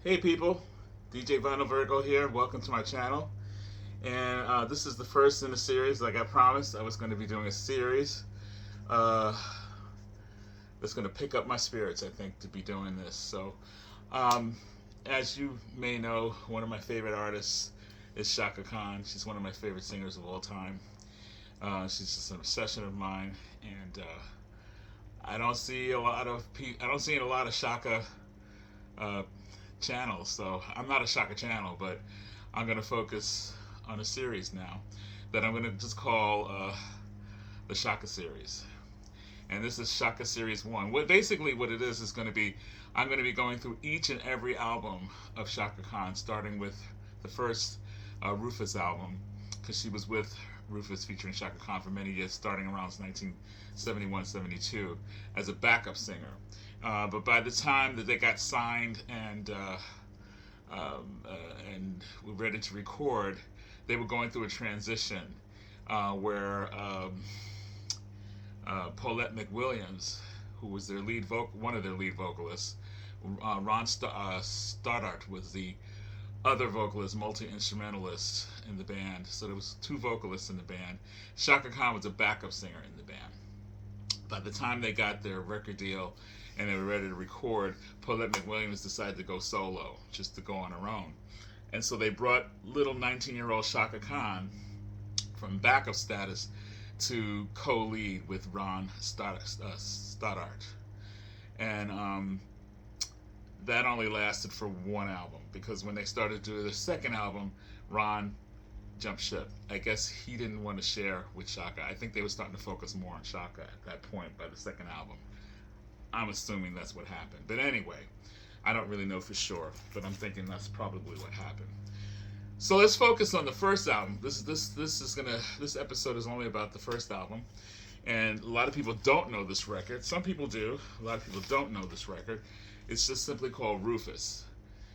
Hey people, DJ Vinyl Virgo here. Welcome to my channel. And this is the first in a series. Like I promised, I was going to be doing a series uh, that's going to pick up my spirits, I think, to be doing this. So, um, as you may know, one of my favorite artists is Shaka Khan. She's one of my favorite singers of all time. She's just an obsession of mine, and I don't see a lot of Shaka uh, channels. So I'm not a Shaka channel, but I'm going to focus on a series now that I'm going to just call the Shaka series. And this is Shaka Series 1. What it is going to be, I'm going to be going through each and every album of Shaka Khan, starting with the first Rufus album, because she was with Rufus featuring Shaka Khan for many years, starting around 1971-72 as a backup singer. But by the time that they got signed and were ready to record, they were going through a transition where Paulette McWilliams, who was one of their lead vocalists, Stoddart was the other vocalist, multi-instrumentalist in the band. So there was two vocalists in the band. Shaka Khan was a backup singer in the band. By the time they got their record deal and they were ready to record, Paulette McWilliams decided to go solo, just to go on her own. And so they brought little 19-year-old Shaka Khan from backup status to co-lead with Ron Stoddart. And that only lasted for one album, because when they started to do the second album, Ron jumped ship. I guess he didn't want to share with Shaka. I think they were starting to focus more on Shaka at that point by the second album. I'm assuming that's what happened. But anyway, I don't really know for sure, but I'm thinking that's probably what happened. So let's focus on the first album. This episode is only about the first album, and a lot of people don't know this record. Some people do. A lot of people don't know this record. It's just simply called Rufus.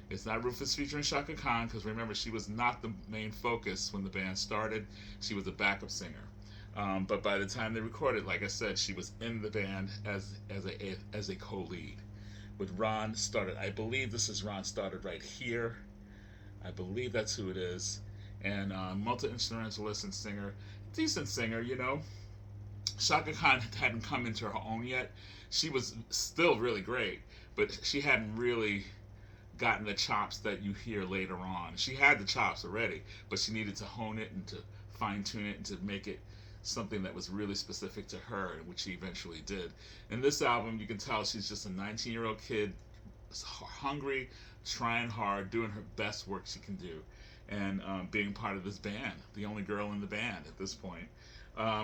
It's not Rufus featuring Shaka Khan, because remember, she was not the main focus when the band started. She was a backup singer. But by the time they recorded, like I said, she was in the band as a co-lead with Ron Stoddard. I believe this is Ron Stoddard right here. I believe that's who it is. And multi-instrumentalist and singer, decent singer, you know. Shaka Khan hadn't come into her own yet. She was still really great, but she hadn't really gotten the chops that you hear later on. She had the chops already, but she needed to hone it and to fine tune it and to make it something that was really specific to her, which she eventually did. In this album, you can tell she's just a 19-year-old kid, hungry, trying hard, doing her best work she can do, and being part of this band, the only girl in the band at this point.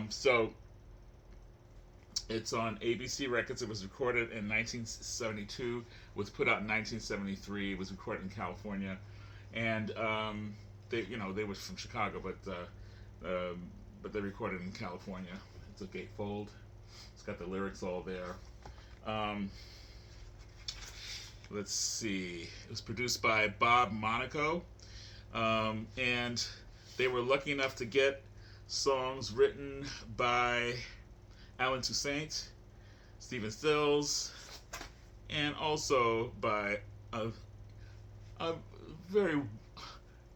So it's on ABC Records. It was recorded in 1972. Was put out in 1973. It was recorded in California, and they were from Chicago, but they recorded in California. It's a gatefold. It's got the lyrics all there. Let's see. It was produced by Bob Monaco, and they were lucky enough to get songs written by Alan Toussaint, Stephen Stills, and also by a very,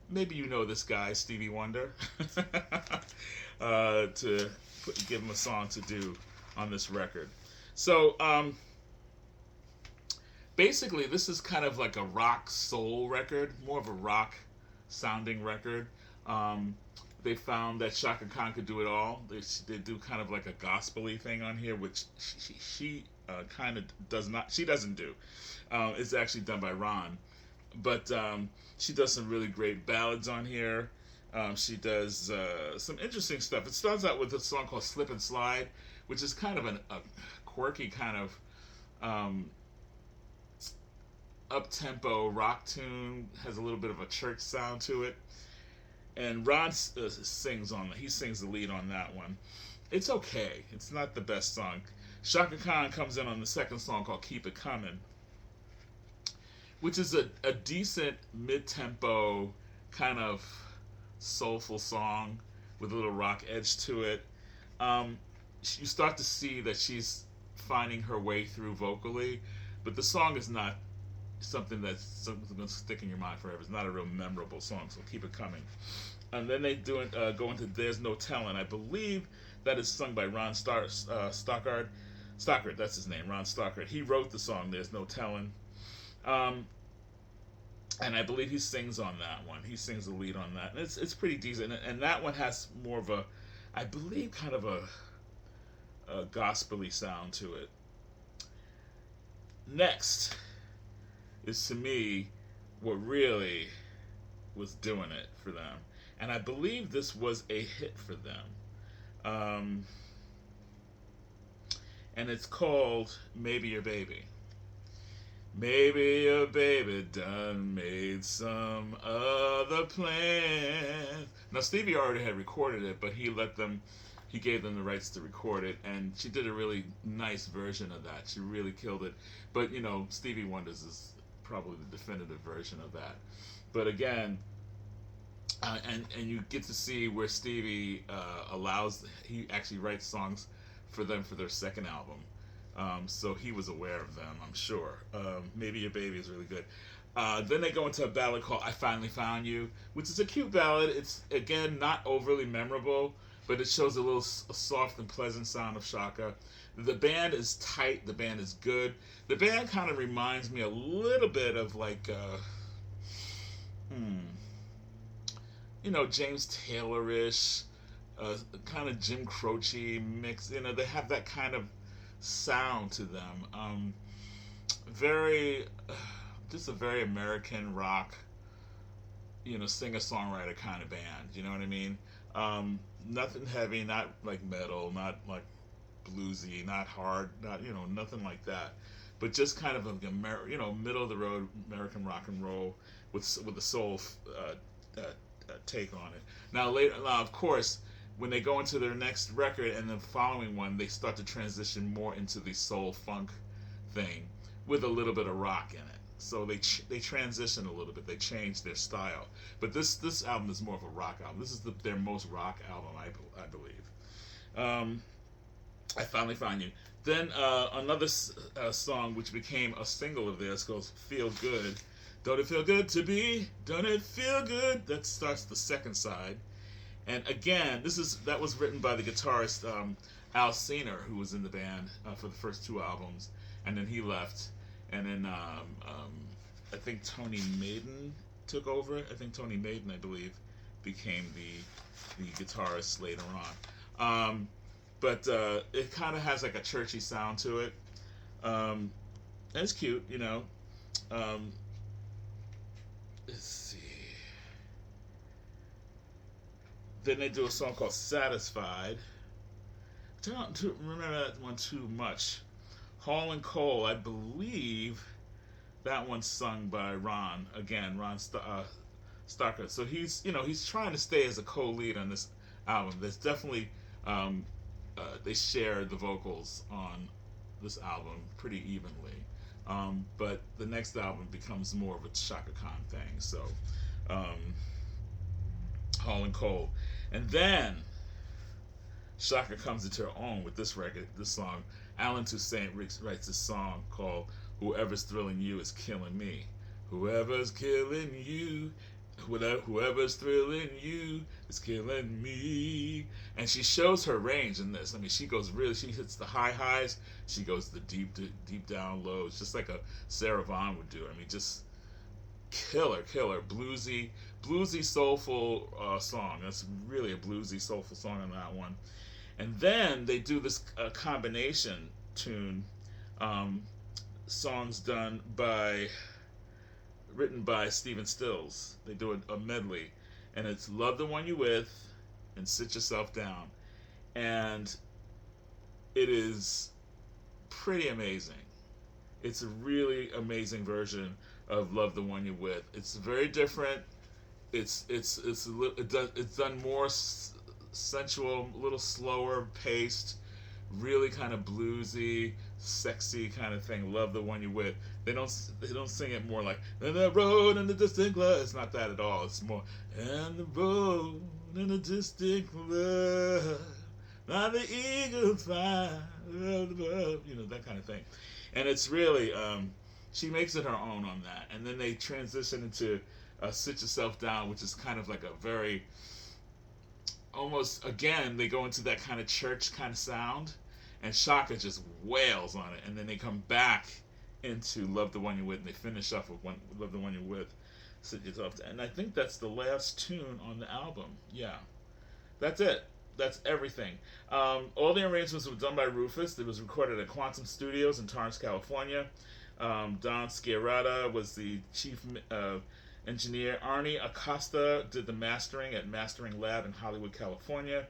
maybe you know this guy, Stevie Wonder, give him a song to do on this record. So basically, this is kind of like a rock soul record, more of a rock sounding record. They found that Shaka Khan could do it all. They do kind of like a gospel-y thing on here, which she kind of does not. She doesn't do. It's actually done by Ron, but she does some really great ballads on here. She does some interesting stuff. It starts out with a song called "Slip and Slide," which is kind of a quirky kind of up-tempo rock tune. Has a little bit of a church sound to it. And Ron sings the lead on that one. It's okay. It's not the best song. Shaka Khan comes in on the second song called "Keep It Coming," which is a decent mid-tempo kind of soulful song with a little rock edge to it. You start to see that she's finding her way through vocally, but the song is not something that's something going to stick in your mind forever. It's not a real memorable song, so keep it coming. And then they go into "There's No Telling." I believe that is sung by Ron Stockard. Stockard, that's his name, Ron Stockard. He wrote the song "There's No Telling," and I believe he sings on that one. He sings the lead on that, and it's pretty decent. And that one has more of a, I believe, kind of a gospel-y sound to it. Next is, to me, what really was doing it for them. And I believe this was a hit for them. And it's called "Maybe Your Baby." Maybe your baby done made some other plans. Now Stevie already had recorded it, but he gave them the rights to record it, and she did a really nice version of that. She really killed it. But Stevie Wonder's is probably the definitive version of that. But again, and you get to see where Stevie he actually writes songs for them for their second album. So he was aware of them, I'm sure. "Maybe Your Baby" is really good. Then they go into a ballad called "I Finally Found You," which is a cute ballad. It's, again, not overly memorable, but it shows a soft and pleasant sound of Shaka. The band is tight. The band is good. The band kind of reminds me a little bit of like, James Taylor-ish, kind of Jim Croce mix. They have that kind of sound to them. Just a very American rock, singer-songwriter kind of band. You know what I mean? Nothing heavy, not like metal, not like bluesy, not hard, not nothing like that. But just kind of middle of the road American rock and roll with a soul take on it. Now, of course, when they go into their next record and the following one, they start to transition more into the soul funk thing with a little bit of rock in it. So they transition a little bit. They change their style. But this album is more of a rock album. This is their most rock album, I believe. "I Finally Found You." Then another song which became a single of theirs goes "Feel Good." Don't it feel good to be? Don't it feel good? That starts the second side. And again, that was written by the guitarist Al Senior, who was in the band for the first two albums, and then he left. And then I think Tony Maiden took over. I think Tony Maiden, I believe, became the guitarist later on. But it kind of has like a churchy sound to it. And it's cute, let's see. Then they do a song called "Satisfied." I don't remember that one too much. "Hall and Cole," I believe that one's sung by Ron Stockard. So he's trying to stay as a co-lead on this album. There's definitely they share the vocals on this album pretty evenly. But the next album becomes more of a Chaka Khan thing. So Hall and Cole. And then Shaka comes into her own with this record, this song. Alan Toussaint writes this song called "Whoever's Thrilling You Is Killing Me." Whoever's killing you, whoever's thrilling you is killing me. And she shows her range in this. I mean, she hits the high highs, she goes the deep down lows, just like a Sarah Vaughan would do. I mean, just killer, bluesy, soulful song. That's really a bluesy, soulful song on that one. And then they do this combination tune, songs written by Stephen Stills. They do a medley, and it's "Love the One You With" and "Sit Yourself Down," and it is pretty amazing. It's a really amazing version of "Love the One You're With." It's very different. It's done more sensual, a little slower paced, really kind of bluesy, sexy kind of thing. "Love the One You're With." They don't sing it more like "and the road and the distant glove." It's not that at all. It's more "and the road and the distant glove, not the eagle fly above," that kind of thing. And it's really she makes it her own on that, and then they transition into "Sit Yourself Down," which is kind of like a very almost again they go into that kind of church kind of sound, and Shaka just wails on it, and then they come back into "Love the One You're With," and they finish off with "Love the One You're With." Sit Yourself Down, and I think that's the last tune on the album. Yeah, that's it. That's everything. All the arrangements were done by Rufus. It was recorded at Quantum Studios in Torrance, California. Don Sciarrata was the chief engineer. Arnie Acosta did the mastering at Mastering Lab in Hollywood, California.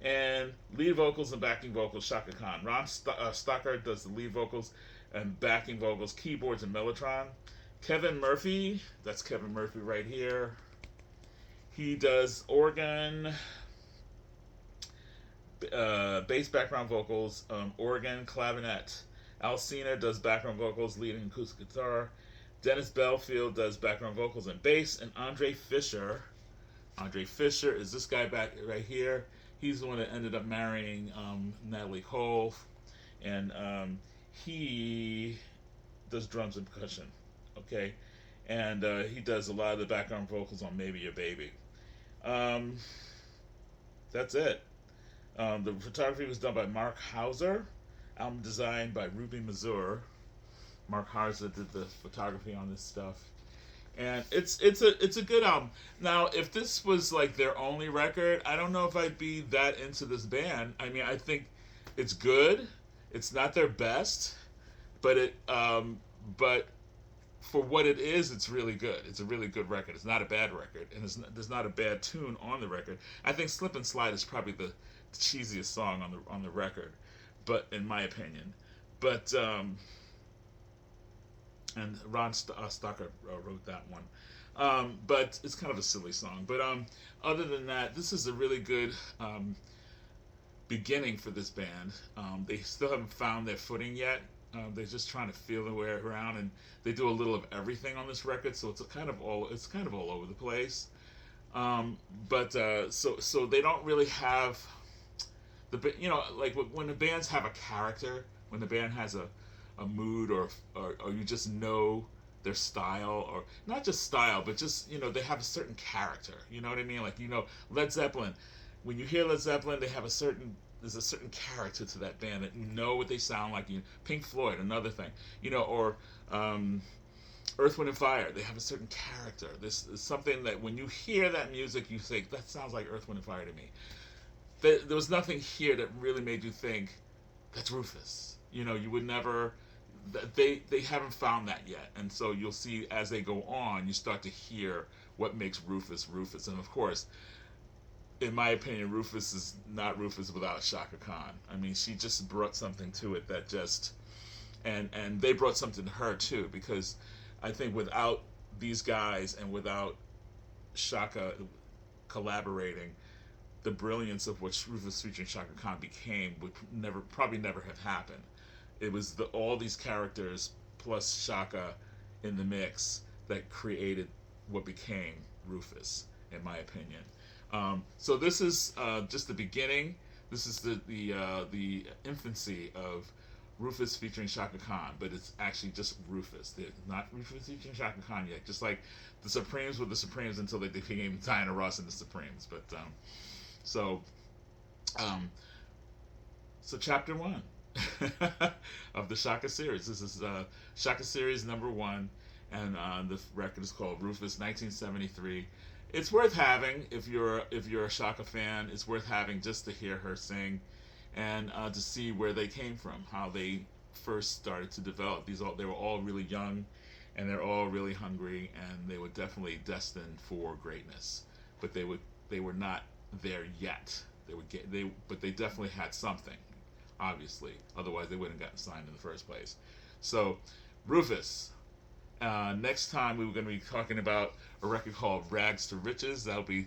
And lead vocals and backing vocals, Shaka Khan. Ron Stocker does the lead vocals and backing vocals, keyboards, and mellotron. Kevin Murphy, that's Kevin Murphy right here. He does organ, bass background vocals, organ, clavinet. Alcina does background vocals, lead and acoustic guitar. Dennis Belfield does background vocals and bass. And Andre Fisher is this guy back right here. He's the one that ended up marrying Natalie Cole, and he does drums and percussion. Okay, and he does a lot of the background vocals on "Maybe Your Baby." That's it. The photography was done by Mark Hauser. Album designed by Ruby Mazur. Mark Hauser did the photography on this stuff, and it's a good album. Now, if this was like their only record, I don't know if I'd be that into this band. I mean, I think it's good. It's not their best, but but for what it is, it's really good. It's a really good record. It's not a bad record, and there's not a bad tune on the record. I think "Slip and Slide" is probably the cheesiest song on the record, but in my opinion, but and Ron Stocker wrote that one, but it's kind of a silly song. But other than that, this is a really good beginning for this band. They still haven't found their footing yet. They're just trying to feel their way around, and they do a little of everything on this record, so it's kind of all over the place. So they don't really have like when the bands have a character, when the band has a mood, or you just know their style, or not just style, but just they have a certain character. You know what I mean? Like Led Zeppelin. When you hear Led Zeppelin, there's a certain character to that band that you know what they sound like. Pink Floyd, another thing, or Earth, Wind and Fire. They have a certain character. This is something that when you hear that music, you think that sounds like Earth, Wind and Fire to me. There was nothing here that really made you think that's Rufus. You would never. They haven't found that yet, and so you'll see as they go on, you start to hear what makes Rufus Rufus, and of course, in my opinion, Rufus is not Rufus without Shaka Khan. I mean, she just brought something to it that just, and they brought something to her too, because I think without these guys and without Shaka collaborating, the brilliance of what Rufus featuring Shaka Khan became would probably never have happened. It was all these characters plus Shaka in the mix that created what became Rufus, in my opinion. So this is just the beginning. This is the infancy of Rufus featuring Shaka Khan, but it's actually just Rufus. They're not Rufus featuring Shaka Khan yet. Just like the Supremes were the Supremes until they became Diana Ross and the Supremes. But so chapter 1 of the Shaka series. This is Shaka series number 1, and the record is called Rufus 1973. It's worth having if you're a Shaka fan. It's worth having just to hear her sing, and to see where they came from, how they first started to develop. They were all really young, and they're all really hungry, and they were definitely destined for greatness. But they were not there yet. But they definitely had something, obviously. Otherwise, they wouldn't have gotten signed in the first place. So, Rufus. Next time we were going to be talking about a record called Rags to Riches. That'll be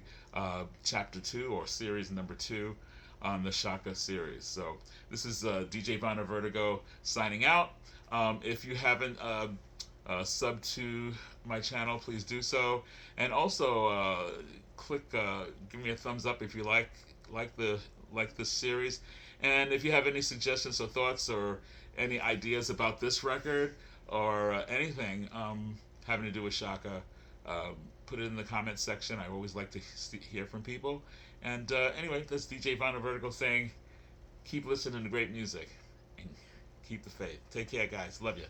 chapter 2 or series number 2 on the Shaka series. So this is DJ Vinyl Vertigo signing out. If you haven't subbed to my channel, please do so. And also give me a thumbs up if you like this series. And if you have any suggestions or thoughts or any ideas about this record, or anything having to do with Shaka, put it in the comments section. I always like to hear from people. And anyway, that's DJ Vinyl Vertical saying, keep listening to great music and keep the faith. Take care, guys. Love you.